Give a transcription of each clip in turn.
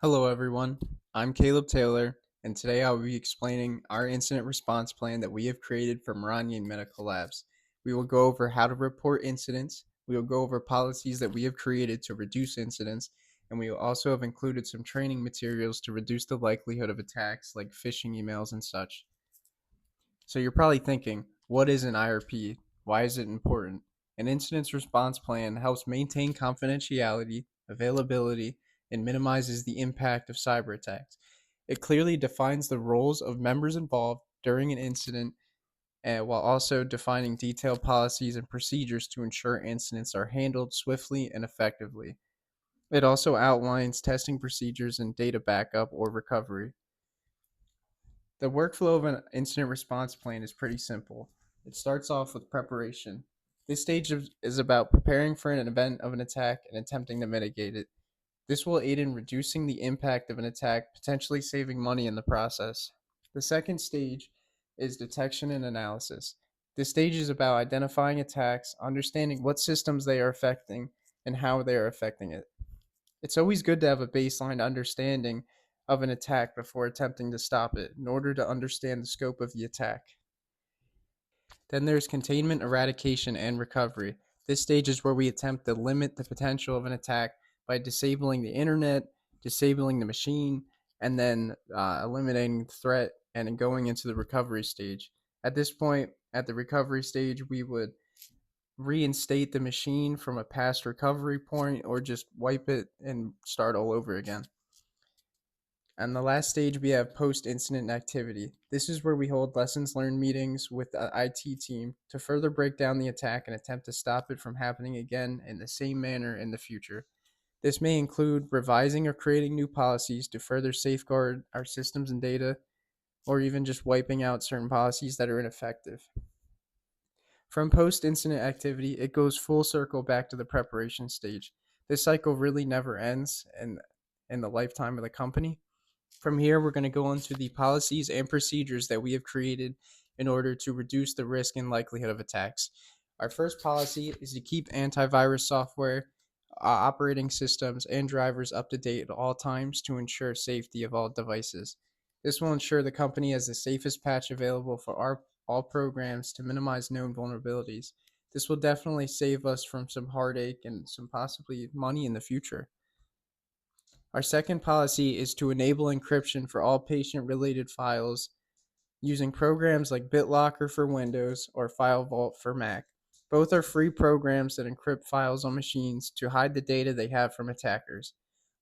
Hello, everyone. I'm Caleb Taylor, and today I'll be explaining our incident response plan that we have created for Maranye Medical Labs. We will go over how to report incidents, we will go over policies that we have created to reduce incidents, and we will also have included some training materials to reduce the likelihood of attacks like phishing emails and such. So you're probably thinking, what is an IRP? Why is it important? An incident response plan helps maintain confidentiality, availability, and minimizes the impact of cyber attacks. It clearly defines the roles of members involved during an incident while also defining detailed policies and procedures to ensure incidents are handled swiftly and effectively. It also outlines testing procedures and data backup or recovery. The workflow of an incident response plan is pretty simple. It starts off with preparation. This stage is about preparing for an event of an attack and attempting to mitigate it. This will aid in reducing the impact of an attack, potentially saving money in the process. The second stage is detection and analysis. This stage is about identifying attacks, understanding what systems they are affecting, and how they are affecting it. It's always good to have a baseline understanding of an attack before attempting to stop it in order to understand the scope of the attack. Then there's containment, eradication, and recovery. This stage is where we attempt to limit the potential of an attack by disabling the internet, disabling the machine, and then eliminating the threat and going into the recovery stage. At this point, at the recovery stage, we would reinstate the machine from a past recovery point or just wipe it and start all over again. And the last stage, we have post-incident activity. This is where we hold lessons learned meetings with the IT team to further break down the attack and attempt to stop it from happening again in the same manner in the future. This may include revising or creating new policies to further safeguard our systems and data, or even just wiping out certain policies that are ineffective. From post-incident activity, it goes full circle back to the preparation stage. This cycle really never ends in the lifetime of the company. From here, we're going to go into the policies and procedures that we have created in order to reduce the risk and likelihood of attacks. Our first policy is to keep antivirus software, operating systems, and drivers up to date at all times to ensure safety of all devices. This will ensure the company has the safest patch available for all programs to minimize known vulnerabilities. This will definitely save us from some heartache and some possibly money in the future. Our second policy is to enable encryption for all patient-related files using programs like Bitlocker for Windows or File Vault for Mac. Both are free programs that encrypt files on machines to hide the data they have from attackers.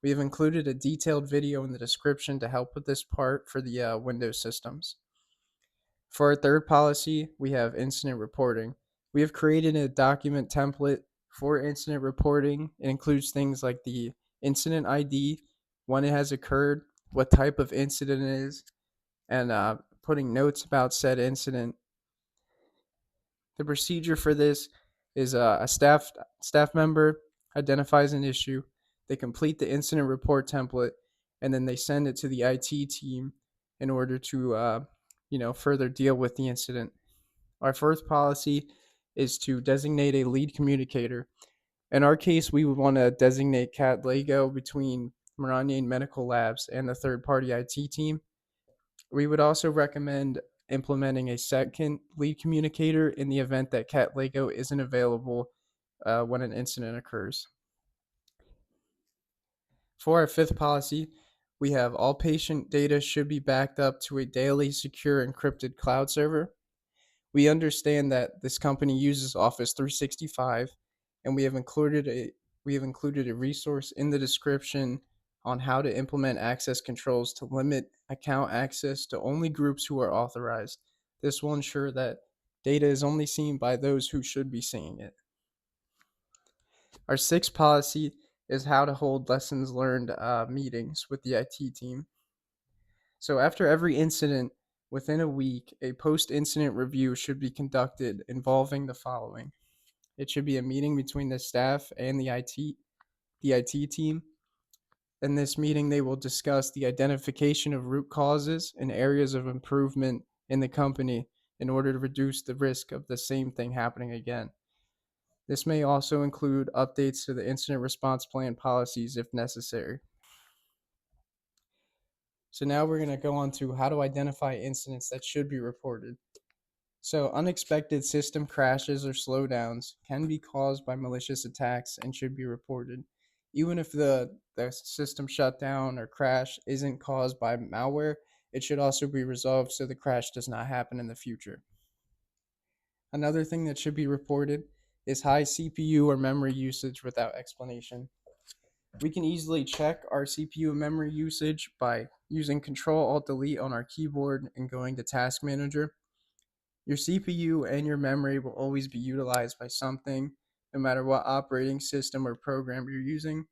We have included a detailed video in the description to help with this part for the Windows systems. For our third policy, we have incident reporting. We have created a document template for incident reporting. It includes things like the incident ID, when it has occurred, what type of incident it is, and putting notes about said incident. The procedure for this is a staff member identifies an issue, they complete the incident report template, and then they send it to the IT team in order to further deal with the incident. Our first policy is to designate a lead communicator. In our case, we would want to designate Kat Lego between Maranye Medical Labs and the third-party IT team. We would also recommend implementing a second lead communicator in the event that Kat Lego isn't available when an incident occurs. For our fifth policy, we have all patient data should be backed up to a daily secure encrypted cloud server. We understand that this company uses Office 365, and we have included a resource in the description on how to implement access controls to limit account access to only groups who are authorized. This will ensure that data is only seen by those who should be seeing it. Our sixth policy is how to hold lessons learned meetings with the IT team. So after every incident, within a week, a post-incident review should be conducted involving the following. It should be a meeting between the staff and the IT team. In this meeting, they will discuss the identification of root causes and areas of improvement in the company in order to reduce the risk of the same thing happening again. This may also include updates to the incident response plan policies if necessary. So now we're going to go on to how to identify incidents that should be reported. So unexpected system crashes or slowdowns can be caused by malicious attacks and should be reported. Even if the system shutdown or crash isn't caused by malware, it should also be resolved so the crash does not happen in the future. Another thing that should be reported is high CPU or memory usage without explanation. We can easily check our CPU and memory usage by using Control-Alt-Delete on our keyboard and going to Task Manager. Your CPU and your memory will always be utilized by something, no matter what operating system or program you're using.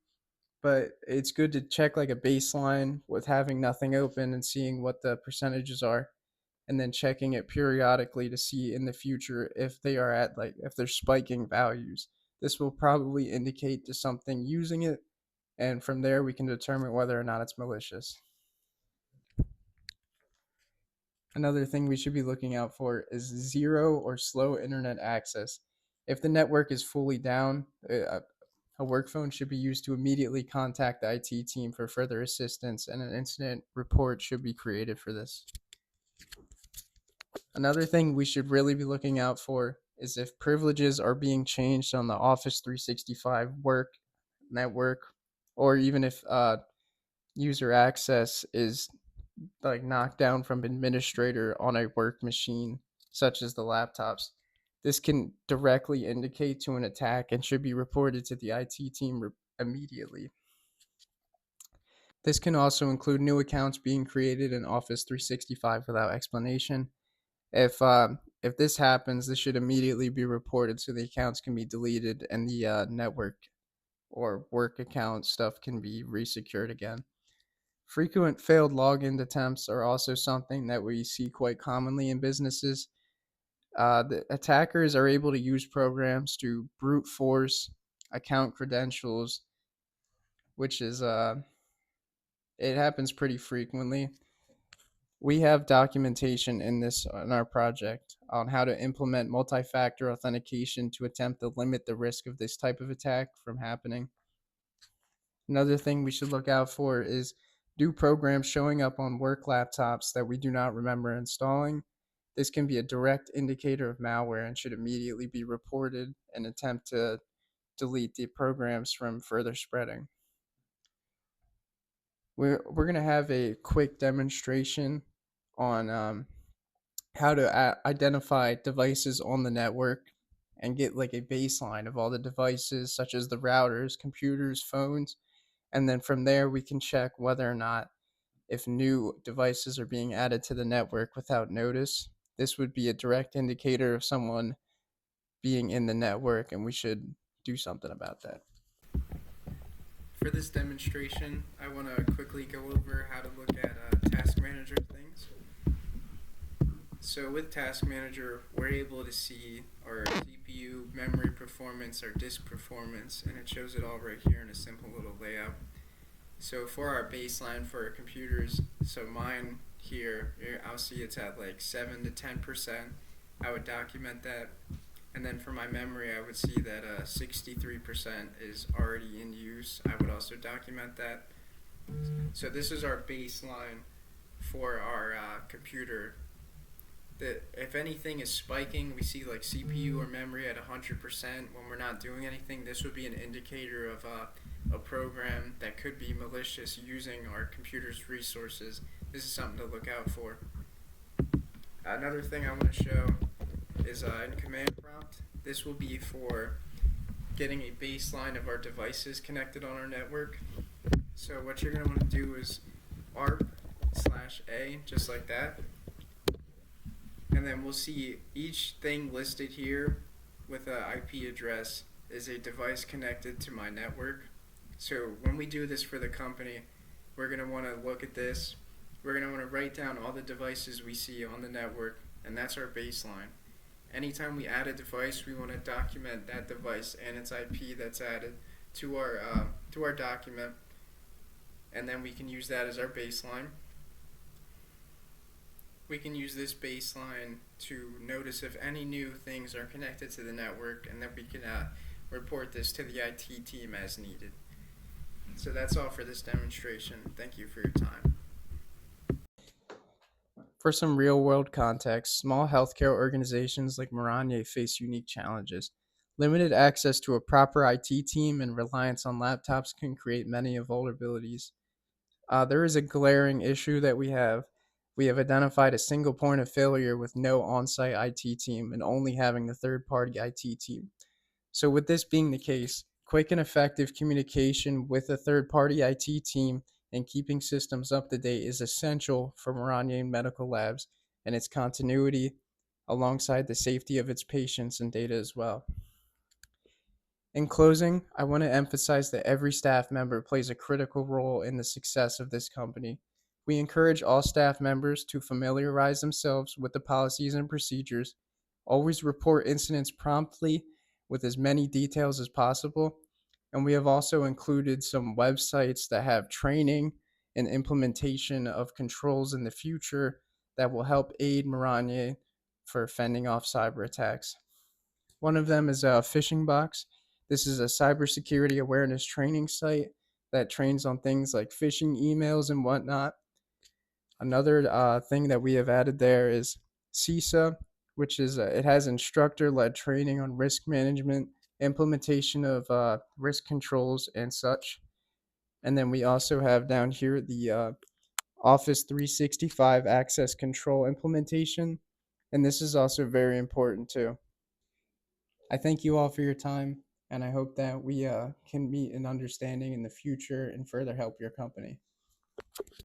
But it's good to check like a baseline with having nothing open and seeing what the percentages are, and then checking it periodically to see in the future if they are at if they're spiking values. This will probably indicate to something using it, and from there we can determine whether or not it's malicious. Another thing we should be looking out for is zero or slow internet access. If the network is fully down, a work phone should be used to immediately contact the IT team for further assistance, and an incident report should be created for this. Another thing we should really be looking out for is if privileges are being changed on the Office 365 work network, or even if user access is knocked down from administrator on a work machine, such as the laptops. This can directly indicate to an attack and should be reported to the IT team immediately. This can also include new accounts being created in Office 365 without explanation. If this happens, this should immediately be reported so the accounts can be deleted and the network or work account stuff can be resecured again. Frequent failed login attempts are also something that we see quite commonly in businesses. The attackers are able to use programs to brute force account credentials, which is it happens pretty frequently. We have documentation in our project on how to implement multi-factor authentication to attempt to limit the risk of this type of attack from happening. Another thing we should look out for is do programs showing up on work laptops that we do not remember installing. This can be a direct indicator of malware and should immediately be reported and attempt to delete the programs from further spreading. We're going to have a quick demonstration on how to identify devices on the network and get like a baseline of all the devices such as the routers, computers, phones, and then from there we can check whether or not if new devices are being added to the network without notice. This would be a direct indicator of someone being in the network, and we should do something about that. For this demonstration, I want to quickly go over how to look at Task Manager things. So with Task Manager, we're able to see our CPU, memory performance, our disk performance, and it shows it all right here in a simple little layout. So for our baseline for our computers, so mine here, I'll see it's at like 7 to 10%. I would document that. And then for my memory, I would see that 63% is already in use. I would also document that. So this is our baseline for our computer. That if anything is spiking, we see like CPU or memory at 100% when we're not doing anything. This would be an indicator of a program that could be malicious using our computer's resources. This is something to look out for. Another thing I want to show is in command prompt. This will be for getting a baseline of our devices connected on our network. So what you're going to want to do is ARP/A, just like that. And then we'll see each thing listed here with an IP address is a device connected to my network. So when we do this for the company, we're going to want to look at this. We're going to want to write down all the devices we see on the network, and that's our baseline. Anytime we add a device, we want to document that device and its IP that's added to our document, and then we can use that as our baseline. We can use this baseline to notice if any new things are connected to the network, and then we can report this to the IT team as needed. So that's all for this demonstration. Thank you for your time. For some real world context, small healthcare organizations like Moranye face unique challenges. Limited access to a proper IT team and reliance on laptops can create many vulnerabilities. There is a glaring issue that we have. We have identified a single point of failure with no on site IT team and only having the third party IT team. So, with this being the case, quick and effective communication with a third party IT team and keeping systems up to date is essential for Moranian Medical Labs and its continuity alongside the safety of its patients and data as well. In closing, I want to emphasize that every staff member plays a critical role in the success of this company. We encourage all staff members to familiarize themselves with the policies and procedures, always report incidents promptly with as many details as possible, and we have also included some websites that have training and implementation of controls in the future that will help aid Maranye for fending off cyber attacks. One of them is a phishing box. This is a cybersecurity awareness training site that trains on things like phishing emails and whatnot. Another thing that we have added there is CISA, which is it has instructor-led training on risk management, implementation of risk controls, and such. And then we also have down here the Office 365 access control implementation, and this is also very important too. I thank you all for your time, and I hope that we can meet an understanding in the future and further help your company.